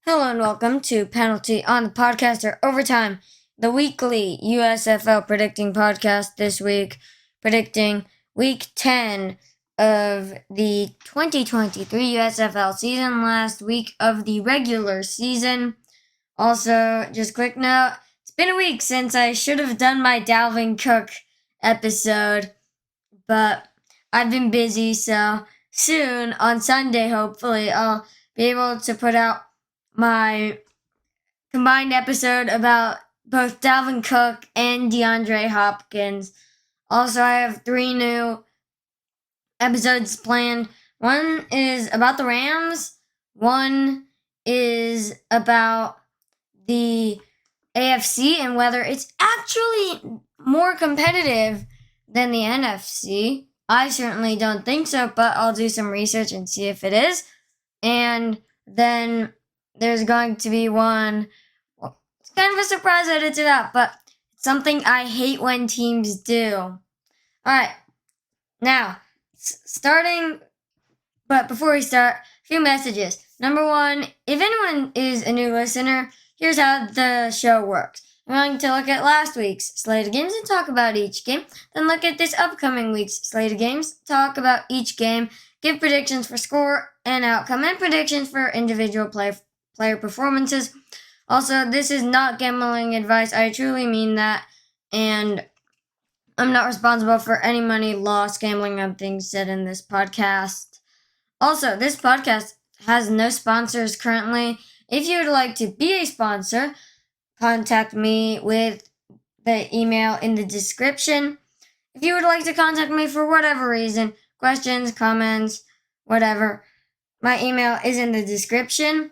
Hello and welcome to Penalty on the Podcast or Overtime, the weekly USFL predicting podcast this week, predicting week 10 of the 2023 USFL season, last week of the regular season. Also, just quick note, it's been a week since I should have done my Dalvin Cook episode, but I've been busy, so soon, on Sunday, hopefully, I'll be able to put out my combined episode about both Dalvin Cook and DeAndre Hopkins. Also, I have 3 new episodes planned. One is about the Rams, one is about the AFC and whether it's actually more competitive than the NFC. I certainly don't think so, but I'll do some research and see if it is. And then there's going to be one. Well, it's kind of a surprise I did that, but it's something I hate when teams do. All right, now starting. But before we start, a few messages. Number one, if anyone is a new listener, here's how the show works. I'm going to look at last week's slate of games and talk about each game. Then look at this upcoming week's slate of games, talk about each game, give predictions for score and outcome, and predictions for individual player performances. Also, this is not gambling advice. I truly mean that. And I'm not responsible for any money lost gambling on things said in this podcast. Also, this podcast has no sponsors currently. If you would like to be a sponsor, contact me with the email in the description. If you would like to contact me for whatever reason, questions, comments, whatever, my email is in the description.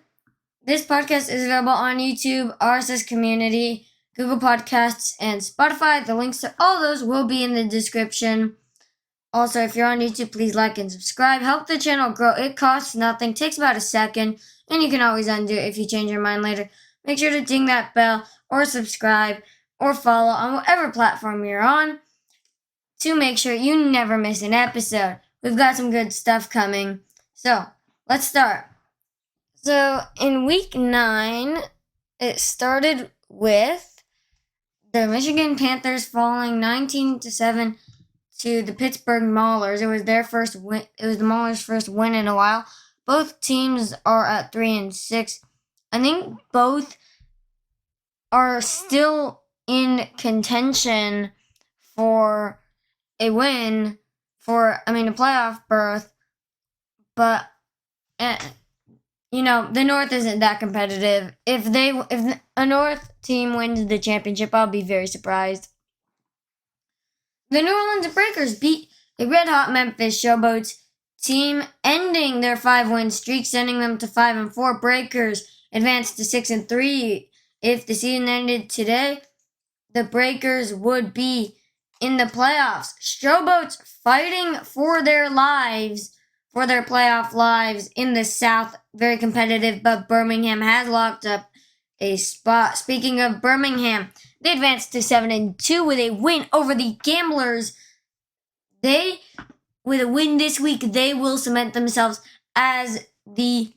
This podcast is available on YouTube, RSS Community, Google Podcasts, and Spotify. The links to all those will be in the description. Also, if you're on YouTube, please like and subscribe. Help the channel grow. It costs nothing, takes about a second, and you can always undo it if you change your mind later. Make sure to ding that bell or subscribe or follow on whatever platform you're on to make sure you never miss an episode. We've got some good stuff coming. So, let's start. So, in week 9, it started with the Michigan Panthers falling 19-7 to the Pittsburgh Maulers. It was their first win. It was the Maulers' first win in a while. Both teams are at 3-6. I think both are still in contention for a win, a playoff berth. But the North isn't that competitive. If a North team wins the championship, I'll be very surprised. The New Orleans Breakers beat a red-hot Memphis Showboats team, ending their 5-win streak, sending them to 5-4. Breakers advanced to 6-3. If the season ended today, the Breakers would be in the playoffs. Showboats fighting for their lives, for their playoff lives in the South. Very competitive, but Birmingham has locked up a spot. Speaking of Birmingham, they advanced to 7-2 with a win over the Gamblers. With a win this week, they will cement themselves as the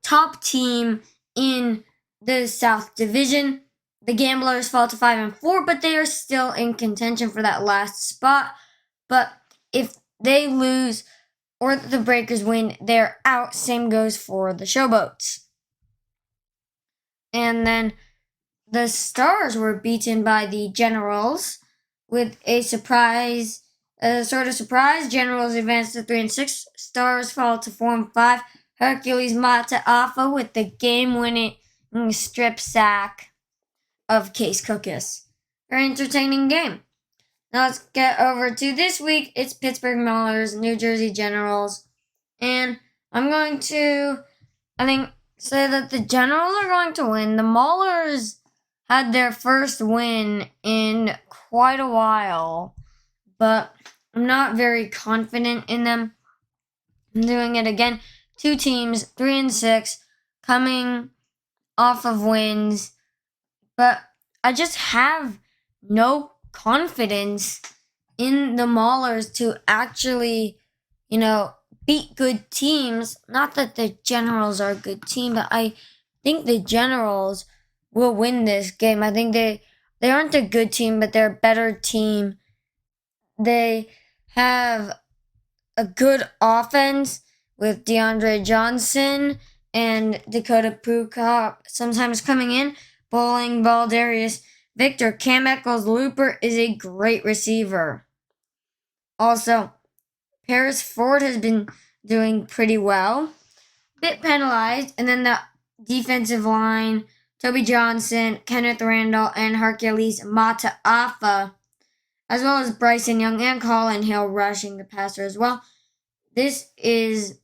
top team in the South Division. The Gamblers fall to 5-4, but they are still in contention for that last spot. But if they lose or the Breakers win, they're out. Same goes for the Showboats. And then the Stars were beaten by the Generals with a surprise. Generals advanced to 3-6. Stars fall to 4-5. Hercules Mataafa with the game-winning strip sack of Case Cookus. Very entertaining game. Now let's get over to this week. It's Pittsburgh Maulers, New Jersey Generals. And I'm going to, say that the Generals are going to win. The Maulers had their first win in quite a while, but I'm not very confident in them. I'm doing it again. 2 teams, 3-6, coming off of wins, but I just have no confidence in the Maulers to actually, beat good teams. Not that the Generals are a good team, but I think the Generals will win this game. I think they aren't a good team, but they're a better team. They have a good offense with DeAndre Johnson and Dakota Prukop sometimes coming in, bowling ball Darius Victor. Cam Eccles-Looper is a great receiver. Also, Paris Ford has been doing pretty well. Bit penalized, and then the defensive line, Toby Johnson, Kenneth Randall, and Hercules Mataafa, as well as Bryson Young and Colin Hill rushing the passer as well. This is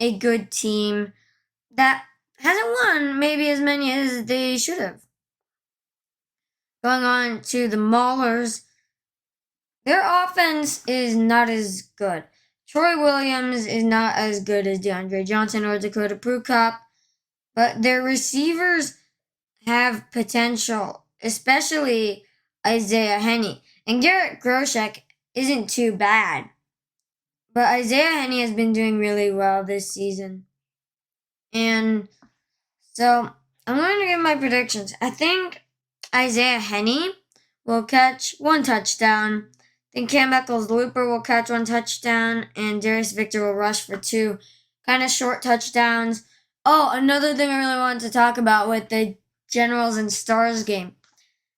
a good team that hasn't won maybe as many as they should have. Going on to the Maulers, their offense is not as good. Troy Williams is not as good as DeAndre Johnson or Dakota Prukop, but their receivers have potential, especially Isaiah Henney. And Garrett Groshek isn't too bad. But Isaiah Henney has been doing really well this season. And so I'm going to give my predictions. I think Isaiah Henney will catch 1 touchdown. I think Cam Eccles-Looper will catch 1 touchdown. And Darius Victor will rush for 2 kind of short touchdowns. Oh, another thing I really wanted to talk about with the Generals and Stars game.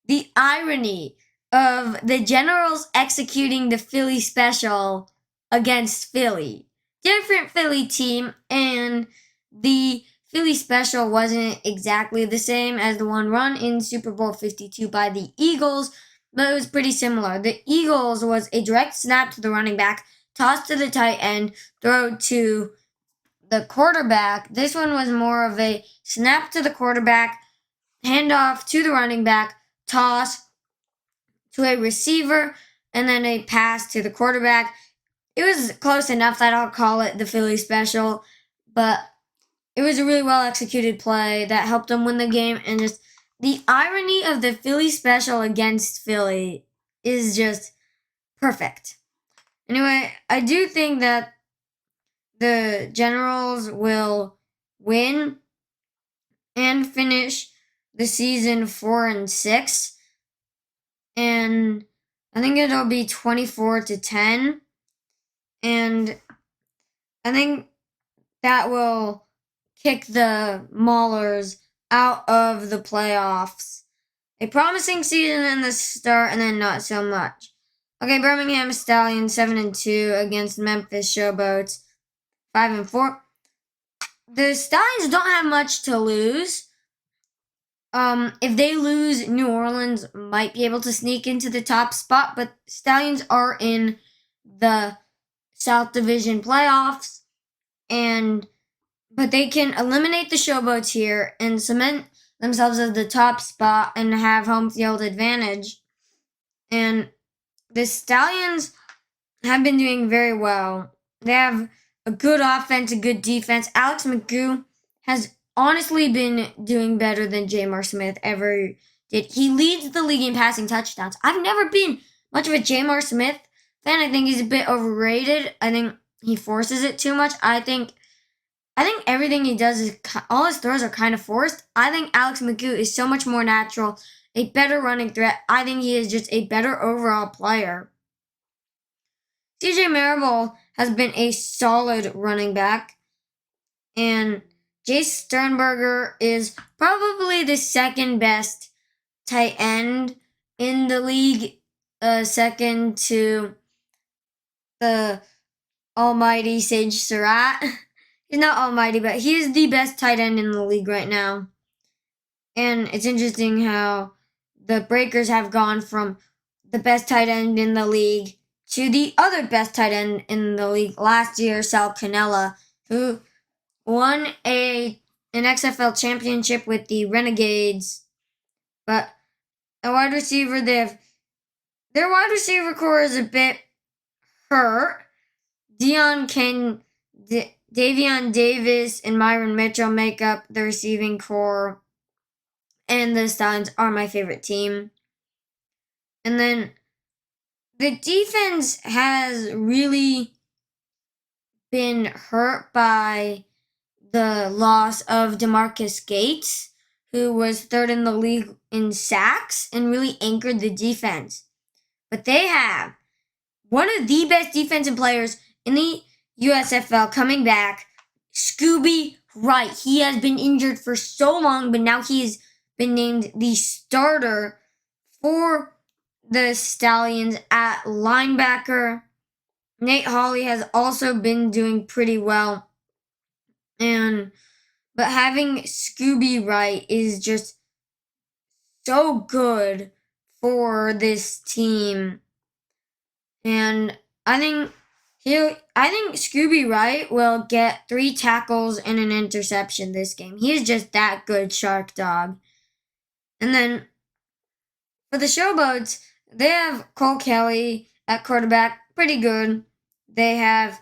The irony of the Generals executing the Philly special against Philly. Different Philly team, and the Philly special wasn't exactly the same as the one run in Super Bowl 52 by the Eagles, but it was pretty similar. The Eagles was a direct snap to the running back, toss to the tight end, throw to the quarterback. This one was more of a snap to the quarterback, handoff to the running back, toss to a receiver, and then a pass to the quarterback. It was close enough that I'll call it the Philly special, but it was a really well executed play that helped them win the game. And just the irony of the Philly special against Philly is just perfect. Anyway, I do think that the Generals will win and finish the season 4-6. And I think it'll be 24-10. And I think that will kick the Maulers out of the playoffs. A promising season in the start, and then not so much. Okay, Birmingham Stallions 7-2 against Memphis Showboats 5-4. The Stallions don't have much to lose. If they lose, New Orleans might be able to sneak into the top spot, but Stallions are in the South Division playoffs, but they can eliminate the Showboats here and cement themselves as the top spot and have home field advantage. And the Stallions have been doing very well. They have a good offense, a good defense. Alex McGough has honestly been doing better than Jamar Smith ever did. He leads the league in passing touchdowns. I've never been much of a Jamar Smith fan. I think he's a bit overrated. I think he forces it too much. I think everything he does is all his throws are kind of forced. I think Alex McGough is so much more natural, a better running threat. I think he is just a better overall player. CJ Marable has been a solid running back, and Jace Sternberger is probably the second best tight end in the league, second to the almighty Sage Surratt. He's not almighty, but he is the best tight end in the league right now. And it's interesting how the Breakers have gone from the best tight end in the league to the other best tight end in the league last year, Sal Cannella, who won an XFL championship with the Renegades. But a wide receiver, their wide receiver core is a bit hurt. Davion Davis and Myron Mitchell make up the receiving core. And the Stallions are my favorite team. And then the defense has really been hurt by the loss of DeMarcus Gates, who was third in the league in sacks and really anchored the defense. But they have one of the best defensive players in the USFL coming back, Scooby Wright. He has been injured for so long, but now he has been named the starter for the Stallions at linebacker. Nate Hawley has also been doing pretty well. But having Scooby Wright is just so good for this team. And I think Scooby Wright will get 3 tackles and an interception this game. He is just that good, Shark Dog. And then for the Showboats, they have Cole Kelly at quarterback, pretty good. They have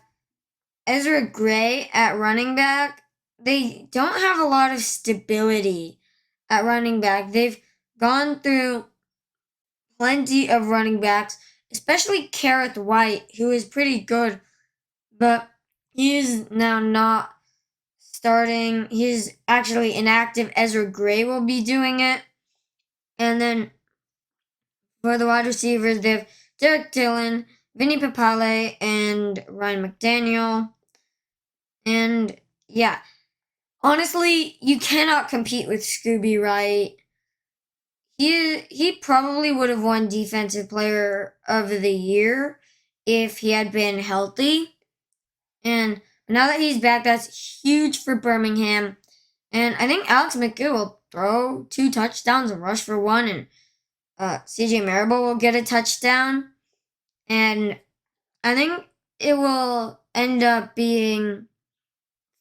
Ezra Gray at running back. They don't have a lot of stability at running back. They've gone through plenty of running backs, especially Kareth White, who is pretty good, but he is now not starting. He's actually inactive. Ezra Gray will be doing it. And then for the wide receivers, they have Derek Dillon, Vinny Papale, and Ryan McDaniel. And yeah, honestly, you cannot compete with Scooby Wright. He probably would have won Defensive Player of the Year if he had been healthy. And now that he's back, that's huge for Birmingham. And I think Alex McGill will throw 2 touchdowns and rush for 1, and CJ Marable will get a touchdown. And I think it will end up being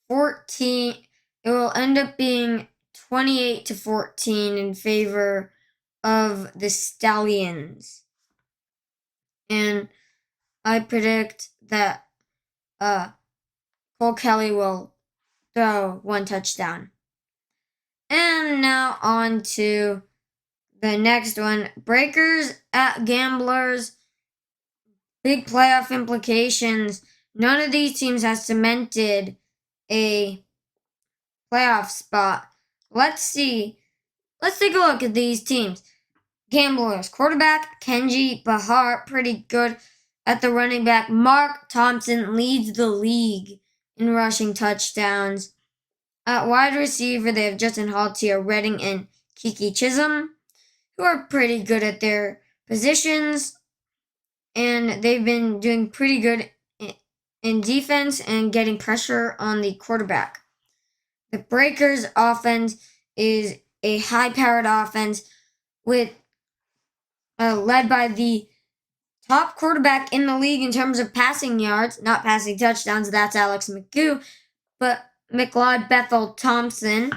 14. It will end up being 28-14 in favor of the Stallions. And I predict that Cole Kelly will throw 1 touchdown. And now on to the next one. Breakers at Gamblers. Big playoff implications. None of these teams has cemented a playoff spot. Let's see. Let's take a look at these teams. Gamblers, quarterback Kenji Bahar, pretty good. At the running back, Mark Thompson leads the league in rushing touchdowns. At wide receiver, they have Justin Haltier, Redding, and Kiki Chisholm, who are pretty good at their positions. And they've been doing pretty good in defense and getting pressure on the quarterback. The Breakers offense is a high-powered offense with led by the top quarterback in the league in terms of passing yards, not passing touchdowns. That's Alex McGoo, but McLeod Bethel Thompson.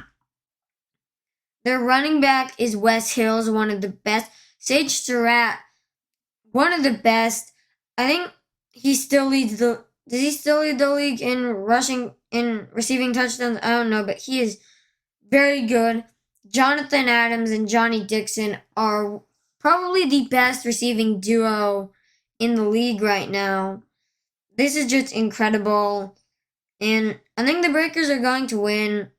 Their running back is Wes Hills, one of the best. Sage Surratt, one of the best. I think he still leads the. Does he still lead the league in receiving touchdowns? I don't know, but he is very good. Jonathan Adams and Johnny Dixon are probably the best receiving duo in the league right now. This is just incredible. And I think the Breakers are going to win.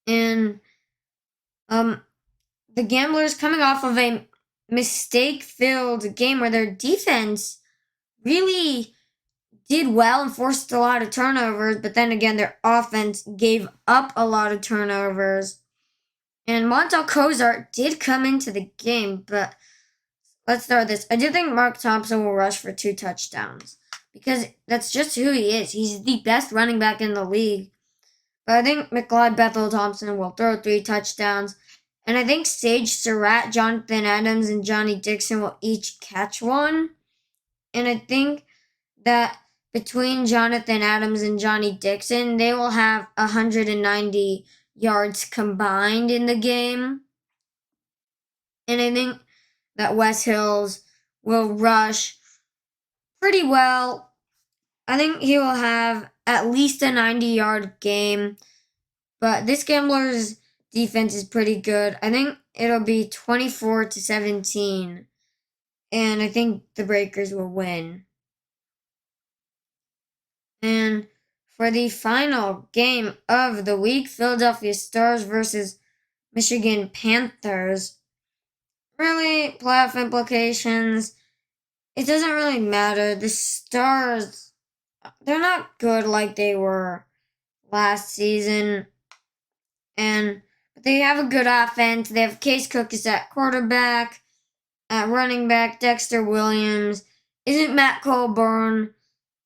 And the Gamblers, coming off of a mistake-filled game where their defense really did well and forced a lot of turnovers, but then again, their offense gave up a lot of turnovers. And Montel Cozart did come into the game, but let's start this. I do think Mark Thompson will rush for 2 touchdowns because that's just who he is. He's the best running back in the league. But I think McLeod Bethel Thompson will throw 3 touchdowns. And I think Sage Surratt, Jonathan Adams, and Johnny Dixon will each catch 1. And I think that between Jonathan Adams and Johnny Dixon, they will have 190 yards combined in the game. And I think that Wes Hills will rush pretty well. I think he will have at least a 90-yard game. But this Gamblers defense is pretty good. I think it'll be 24-17. And I think the Breakers will win. And for the final game of the week, Philadelphia Stars versus Michigan Panthers. Really, playoff implications, it doesn't really matter. The Stars, they're not good like they were last season. But they have a good offense. They have Case Cookis at quarterback. At running back, Dexter Williams. Isn't Matt Colburn.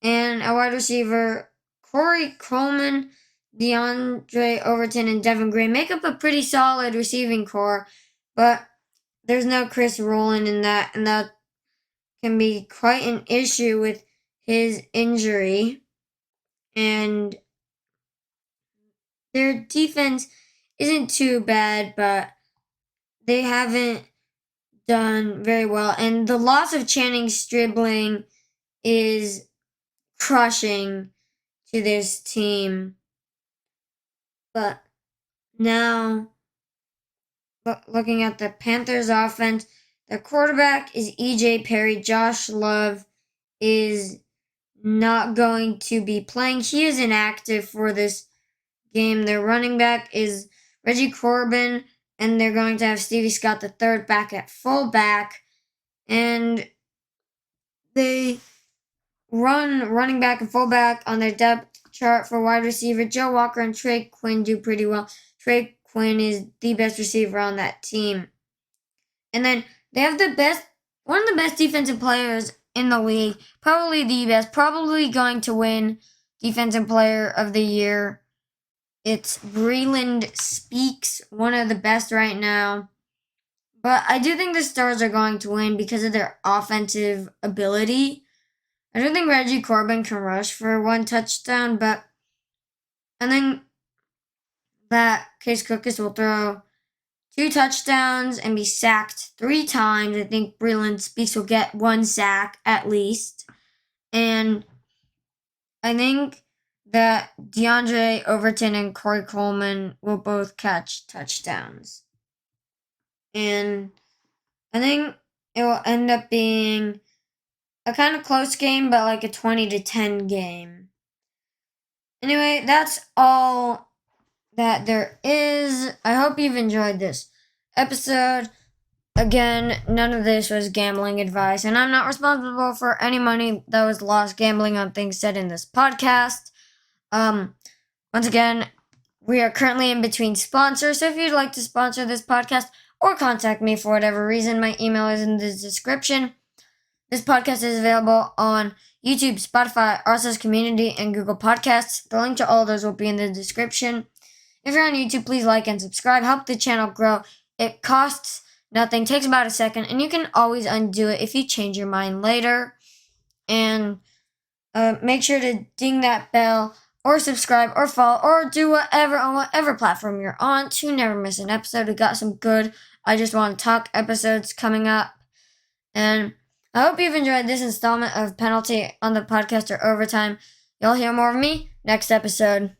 And at wide receiver, Corey Coleman, DeAndre Overton, and Devin Gray make up a pretty solid receiving core. But there's no Chris Rowland in that, and that can be quite an issue with his injury. And their defense isn't too bad, but they haven't done very well. And the loss of Channing Stribling is crushing to this team. But now, looking at the Panthers offense, their quarterback is E.J. Perry. Josh Love is not going to be playing. He is inactive for this game. Their running back is Reggie Corbin, and they're going to have Stevie Scott the third back at fullback. And they run running back and fullback on their depth chart for wide receiver. Joe Walker and Trey Quinn do pretty well. Trey Quinn is the best receiver on that team. And then they have one of the best defensive players in the league. Probably the best. Probably going to win Defensive Player of the Year. It's Breland Speaks, one of the best right now. But I do think the Stars are going to win because of their offensive ability. I don't think Reggie Corbin can rush for one touchdown, but I think that Case Cookis will throw 2 touchdowns and be sacked 3 times. I think Breland Speaks will get 1 sack at least. And I think that DeAndre Overton and Corey Coleman will both catch touchdowns. And I think it will end up being a kind of close game, but like a 20-10 game. Anyway, that's all that there is. I hope you've enjoyed this episode. Again, none of this was gambling advice, and I'm not responsible for any money that was lost gambling on things said in this podcast. Once again, we are currently in between sponsors, so if you'd like to sponsor this podcast or contact me for whatever reason, my email is in the description. This podcast is available on YouTube, Spotify, RSS Community, and Google Podcasts. The link to all those will be in the description. If you're on YouTube, please like and subscribe. Help the channel grow. It costs nothing, takes about a second, and you can always undo it if you change your mind later. And make sure to ding that bell or subscribe or follow or do whatever on whatever platform you're on to never miss an episode. We got some good I Just Want to Talk episodes coming up. And I hope you've enjoyed this installment of Penalty on the Podcast or Overtime. You'll hear more of me next episode.